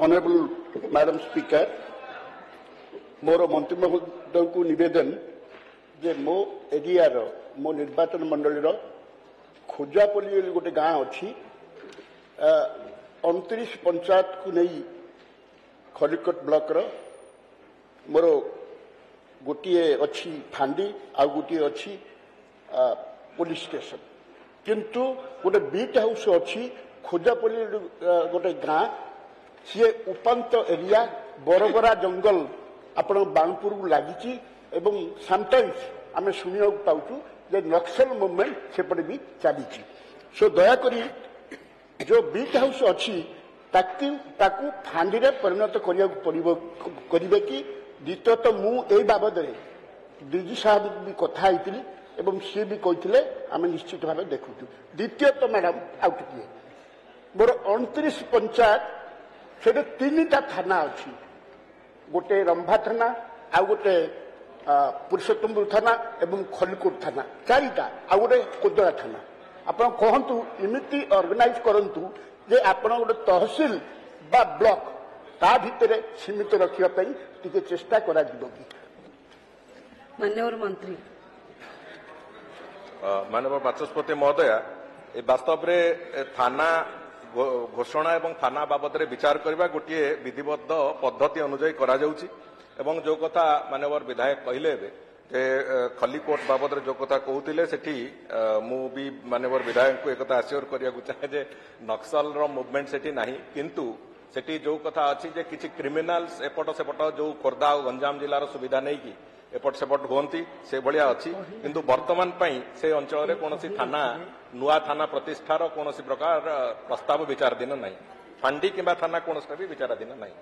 Honorable Madam Speaker, मोर मंत्री महोदय को निवेदन जे मो एरिया मो निर्वाचन मंडल खोजापल्ली गोटे गाँ अच्छी 29 पंचायत को नहीं खलिकोट ब्लॉक मोर गोटे अच्छी फांडी आ गोटे अच्छी पुलिस स्टेशन किंतु गोटे बीट हाउस अच्छी खोजापल्ली गोटे गाँ सी उपात एरिया बरगरा जंगल आपण बाणपुर को लगी समटाइम्स आम शुणा पाचु जे नक्सल मुवमेंट सेपटे भी चली सो दयाकोरी जो बीट हाउस अच्छी ताकू फांडी रे परिणत करेंगे कि द्वितीय तो मुझे बाबद डीजी साहब भी कथा एवं सी भी कहते आम निश्चित भाव देखु द्वितीय तो मैडम आउट किए मोर 29 पंचायत से 3टा थाना अच्छी गोटे रंभा थाना आउ गोटे पुरुषोत्तमपुर थाना एवं खलिकोट थाना 4टा आउ गोटे कोदड़ा थाना आपण कहतु इमिति ऑर्गेनाइज करंतु जे आपण गोटे तहसील बा ब्लॉक ता भितर सीमित रखिया टिके चेष्टा करा जिवो कि माननीय मंत्री माननीय बाचस्पति महोदय वास्तव में थाना घोषणा एवं थाना बाबद विचार करने गोटे विधिबद्ध पद्धति अनुजाई करा जाउची एवं जो कथा माननीय विधायक कहले जे खलिकोट बाबद जो कथा कहते सेठी मु भी माननीय विधायक को एक आश्योर करिया चाहे जे नक्सल मुवमेंट सेठी नहीं किंतु सेठी जो कथा अच्छी जे किछि क्रिमिनाल्स एपट सेपट जो खोर्धा और गंजाम जिलार सुविधा नहीं कि एपट सेपट होती से भाया अच्छी किंतु वर्तमान से अंचल कौन थाना नुआ थाना प्रतिष्ठार कौन प्रकार प्रस्ताव विचाराधीन नहीं फांडी किंबा थाना कौन भी विचाराधीन नहीं।